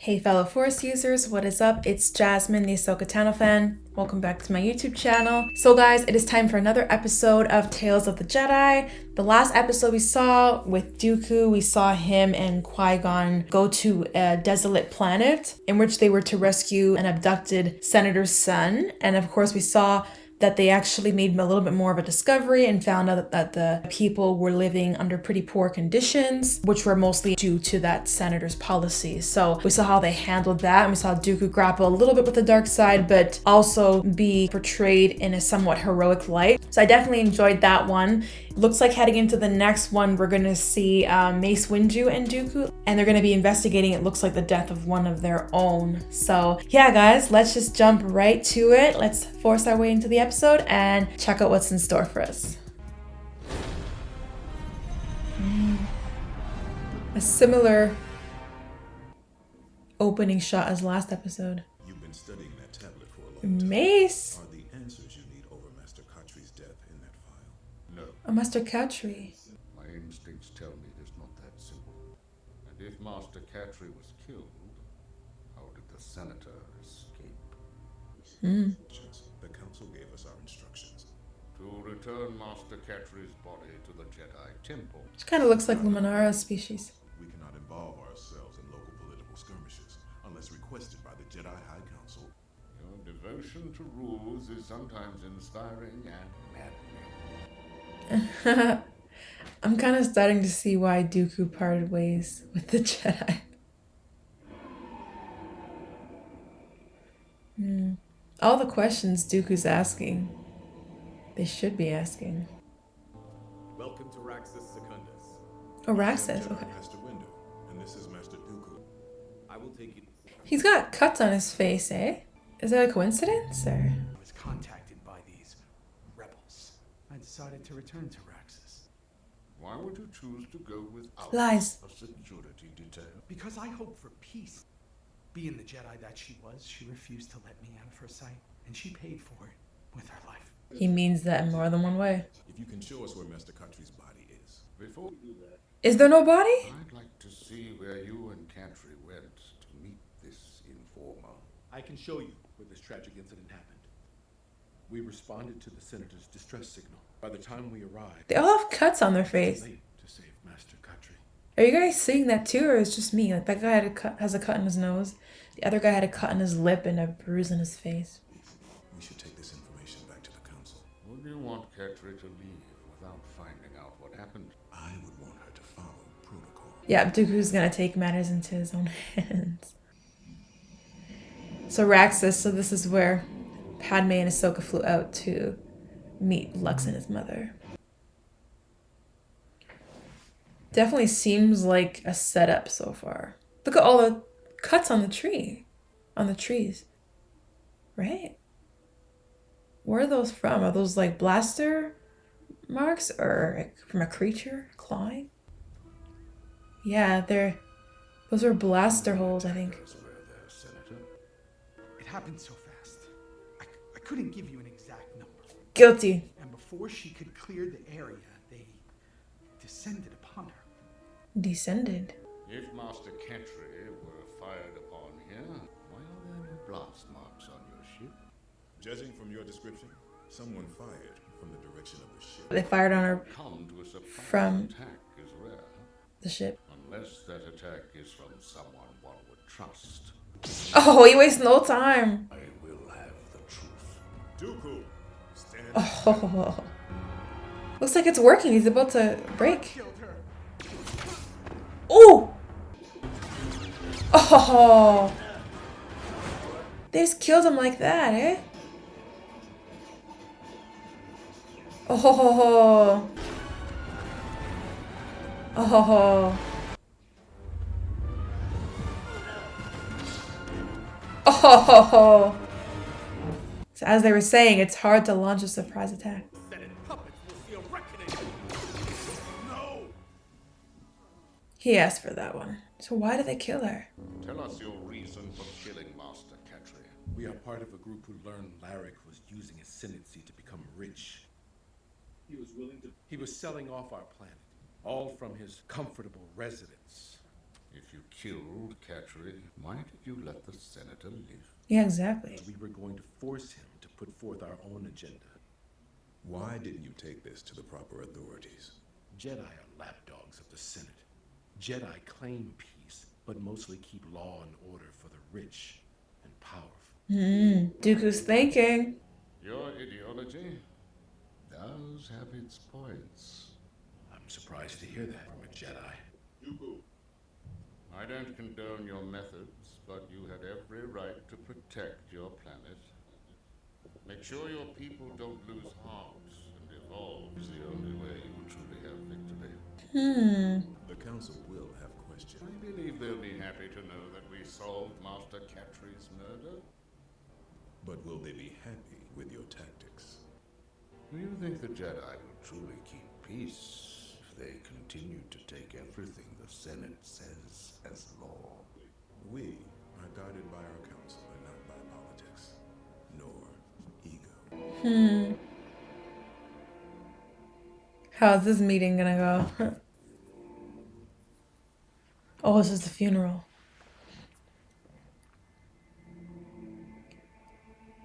Hey fellow Force users, what is up? It's Jasmine, the AhsokaTanoFan. Welcome back to my YouTube channel. So guys, it is time for another episode of Tales of the Jedi. The last episode we saw with Dooku, we saw him and Qui-Gon go to a desolate planet in which they were to rescue an abducted senator's son. And of course we saw that they actually made a little bit more of a discovery and found out that the people were living under pretty poor conditions, which were mostly due to that senator's policies. So we saw how they handled that, and we saw Dooku grapple a little bit with the dark side, but also be portrayed in a somewhat heroic light. So I definitely enjoyed that one. Looks like heading into the next one, we're gonna see Mace Windu and Dooku, and they're gonna be investigating, it looks like, the death of one of their own. So yeah, guys, let's just jump right to it. Let's force our way into the episode and check out what's in store for us. A similar opening shot as last episode. You've been studying that tablet for a long time. Mace! Are the answers you need over Master Katri's death in that file? No. Oh, Master Katri. My instincts tell me it is not that simple. And if Master Katri was killed, how did the senator escape? The council gave us our instructions. To return Master Katri's body to the Jedi Temple. She kind of looks like Luminara species. We cannot involve ourselves in local political skirmishes unless requested by the Jedi High Council. Your devotion to rules is sometimes inspiring and maddening. I'm kind of starting to see why Dooku parted ways with the Jedi. All the questions Dooku's asking, they should be asking. Welcome to Raxus Secundus. Oh, Raxus, Jedi okay. Master Windu, and this is Master Dooku. I will take you. He's got cuts on his face, eh? Is that a coincidence, or? I was contacted by these rebels. I decided to return to Raxus Why would you choose to go without Lies. a security detail? because I hope for peace. Being the Jedi that she was, she refused to let me out of her sight, and she paid for it with her life. He means that in more than one way. If you can show us where Master Katri's body is. Before you do that, Is there no body? I'd like to see where you and Katri went to meet this informer. I can show you where this tragic incident happened. We responded to the senator's distress signal. By the time we arrived, They all have cuts on their it was face. late to save Master Katri. Are you guys seeing that too, or is it just me? Like, that guy had has a cut in his nose. The other guy had a cut in his lip and a bruise in his face. We should take this information back to the council. Would you want Katri to leave without finding out what happened? I would want her to follow protocol. Yeah, Dooku's gonna take matters into his own hands. So Raxus, so this is where Padme and Ahsoka flew out to meet Lux and his mother. Definitely seems like a setup so far. Look at all the cuts on the tree. On the trees. Right? Where are those from? Are those like blaster marks or like from a creature clawing? Yeah, those are blaster holes, I think. There's where their senator. It happened so fast. I couldn't give you an exact number. Guilty. And before she could clear the area, they descended upon her. Descended. If Master Katri were fired upon here, why are there no blast marks on your ship? Judging from your description, someone fired from the direction of the ship. They fired on her Come to a surprise From- attack is rare, the ship. unless that attack is from someone one would trust. Oh, he wasted no time. I will have the truth. Dooku, stand. Oh. Looks like it's working. He's about to break. Killed her. Ooh! Oh! They just killed him like that, eh? Oh! Oh! Oh! So as they were saying, it's hard to launch a surprise attack. Senate puppets will see a reckoning. No! He asked for that one. So why did they kill her? Tell us your reason for killing Master Katri. We are part of a group who learned Larrick was using ascendancy to become rich. He was selling off our planet, all from his comfortable residence. If you killed Catry, why did you let the senator live? Yeah, exactly. We were going to force him to put forth our own agenda. Why didn't you take this to the proper authorities? Jedi are lapdogs of the Senate. Jedi claim peace, but mostly keep law and order for the rich and powerful. Dooku's thinking. Your ideology does have its points. I'm surprised to hear that from a Jedi. Dooku. I don't condone your methods, but you had every right to protect your planet. Make sure your people don't lose heart and evolve is the only way you will truly have victory. The Council will have questions. I believe they'll be happy to know that we solved Master Catry's murder. But will they be happy with your tactics? Do you think the Jedi will truly keep peace if they continue to take everything the Senate says as law? We are guided by our council and not by politics, nor ego. How's this meeting gonna go? Oh, this is the funeral.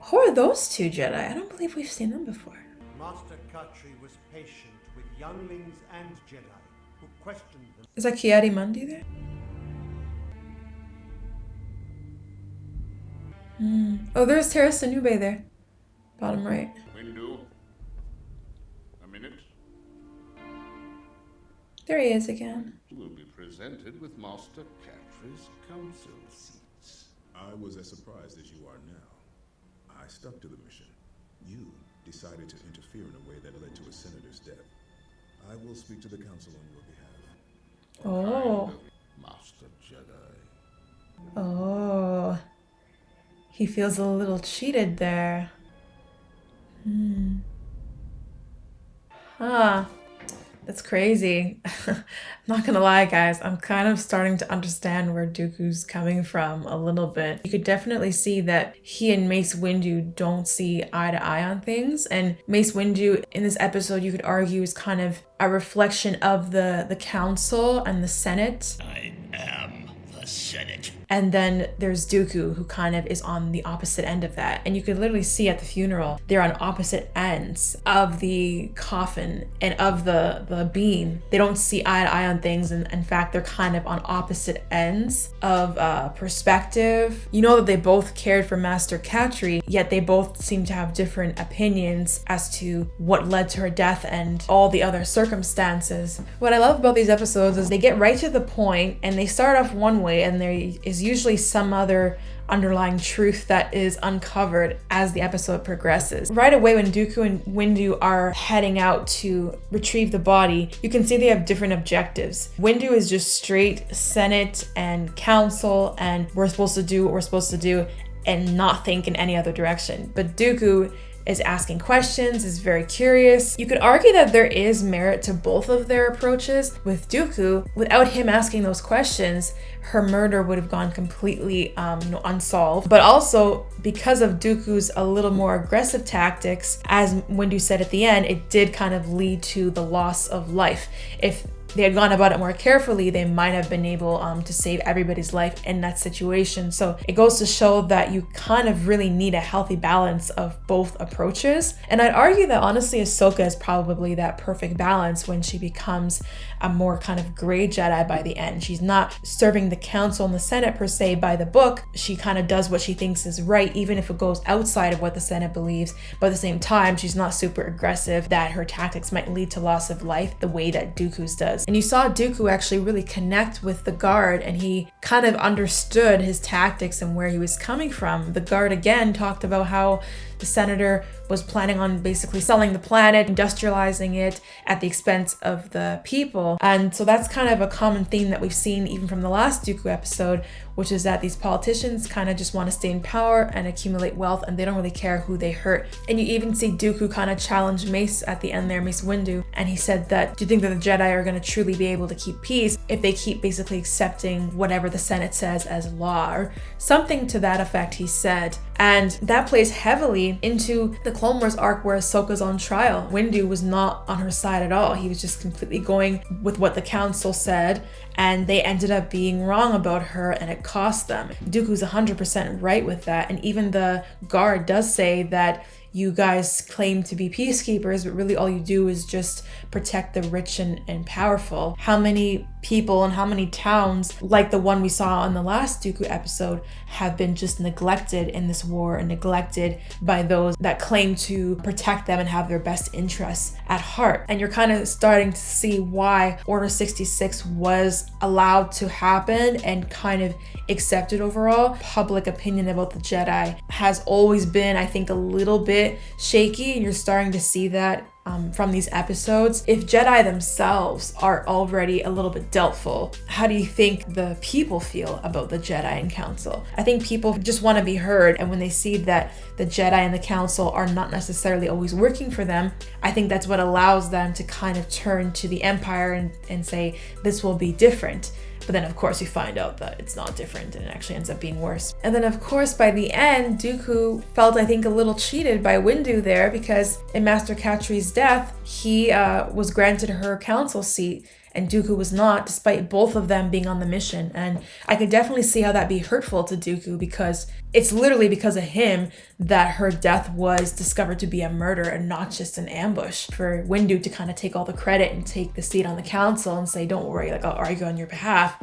Who are those two Jedi? I don't believe we've seen them before. Master Catry was patient with younglings and Jedi who questioned them. Is that Kiadi Mundi there? Oh, there's Terrace Sanube there. Bottom right. Windu, a minute. There he is again. You will be presented with Master Catry's council seats. I was as surprised as you are now. I stuck to the mission. You decided to interfere in a way that led to a senator's death. I will speak to the council on your behalf. Oh. Master Jedi. Oh. He feels a little cheated there. Huh. That's crazy. I'm not gonna lie, guys. I'm kind of starting to understand where Dooku's coming from a little bit. You could definitely see that he and Mace Windu don't see eye to eye on things. And Mace Windu, in this episode, you could argue is kind of a reflection of the council and the Senate. I am the Senate. And then there's Dooku, who kind of is on the opposite end of that. And you could literally see at the funeral, they're on opposite ends of the coffin and of the beam. They don't see eye to eye on things. And in fact, they're kind of on opposite ends of perspective. You know that they both cared for Master Catry, yet they both seem to have different opinions as to what led to her death and all the other circumstances. What I love about these episodes is they get right to the point and they start off one way, and there is usually some other underlying truth that is uncovered as the episode progresses. Right away, when Dooku and Windu are heading out to retrieve the body, you can see they have different objectives. Windu is just straight Senate and Council, and we're supposed to do what we're supposed to do and not think in any other direction. But Dooku is asking questions, is very curious. You could argue that there is merit to both of their approaches. With Dooku, without him asking those questions, her murder would have gone completely unsolved. But also, because of Dooku's a little more aggressive tactics, as Windu said at the end, it did kind of lead to the loss of life. If they had gone about it more carefully, they might have been able to save everybody's life in that situation. So it goes to show that you kind of really need a healthy balance of both approaches. And I'd argue that honestly, Ahsoka is probably that perfect balance when she becomes a more kind of gray Jedi by the end. She's not serving the council and the Senate per se by the book. She kind of does what she thinks is right, even if it goes outside of what the Senate believes. But at the same time, she's not super aggressive that her tactics might lead to loss of life the way that Dooku's does. And you saw Dooku actually really connect with the guard, and he kind of understood his tactics and where he was coming from. The guard again talked about how the senator was planning on basically selling the planet, industrializing it at the expense of the people. And so that's kind of a common theme that we've seen even from the last Dooku episode, which is that these politicians kind of just want to stay in power and accumulate wealth, and they don't really care who they hurt. And you even see Dooku kind of challenge Mace at the end there, Mace Windu, and he said that, do you think that the Jedi are going to truly be able to keep peace if they keep basically accepting whatever the Senate says as law, or something to that effect he said. And that plays heavily into the Clone Wars arc where Ahsoka's on trial. Windu was not on her side at all. He was just completely going with what the council said, and they ended up being wrong about her, and it cost them. Dooku's 100% right with that, and even the guard does say that you guys claim to be peacekeepers, but really all you do is just protect the rich and powerful. How many people and how many towns, like the one we saw in the last Dooku episode, have been just neglected in this war and neglected by those that claim to protect them and have their best interests at heart? And you're kind of starting to see why Order 66 was allowed to happen and kind of accepted overall. Public opinion about the Jedi has always been, I think, a little bit shaky, and you're starting to see that from these episodes. If Jedi themselves are already a little bit doubtful, how do you think the people feel about the Jedi and Council? I think people just want to be heard, and when they see that the Jedi and the Council are not necessarily always working for them, I think that's what allows them to kind of turn to the Empire and say, this will be different. But then of course you find out that it's not different and it actually ends up being worse. And then of course by the end, Dooku felt, I think, a little cheated by Windu there, because in Master Katri's death, he was granted her council seat and Dooku was not, despite both of them being on the mission. And I could definitely see how that'd be hurtful to Dooku, because it's literally because of him that her death was discovered to be a murder and not just an ambush. For Windu to kind of take all the credit and take the seat on the council and say, don't worry, like, I'll argue on your behalf.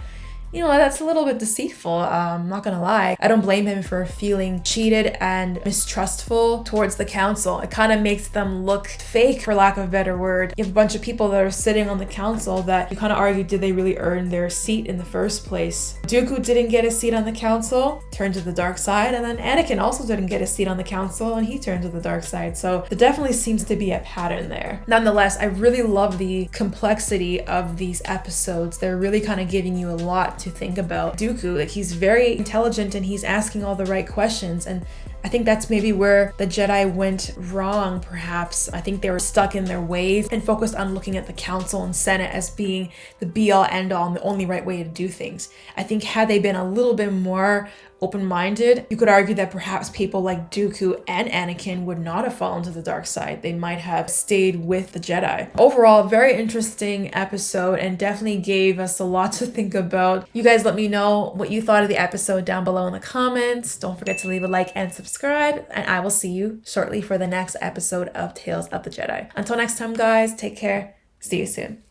You know, that's a little bit deceitful, I'm not gonna lie. I don't blame him for feeling cheated and mistrustful towards the council. It kind of makes them look fake, for lack of a better word. You have a bunch of people that are sitting on the council that you kind of argue, did they really earn their seat in the first place? Dooku didn't get a seat on the council, turned to the dark side, and then Anakin also didn't get a seat on the council and he turned to the dark side. So there definitely seems to be a pattern there. Nonetheless, I really love the complexity of these episodes. They're really kind of giving you a lot to think about. Dooku, like, he's very intelligent and he's asking all the right questions, and I think that's maybe where the Jedi went wrong, perhaps. I think they were stuck in their ways and focused on looking at the Council and Senate as being the be-all, end-all and the only right way to do things. I think had they been a little bit more open-minded, you could argue that perhaps people like Dooku and Anakin would not have fallen to the dark side. They might have stayed with the Jedi. Overall, very interesting episode and definitely gave us a lot to think about. You guys let me know what you thought of the episode down below in the comments. Don't forget to leave a like and subscribe, and I will see you shortly for the next episode of Tales of the Jedi. Until next time, guys, take care. See you soon.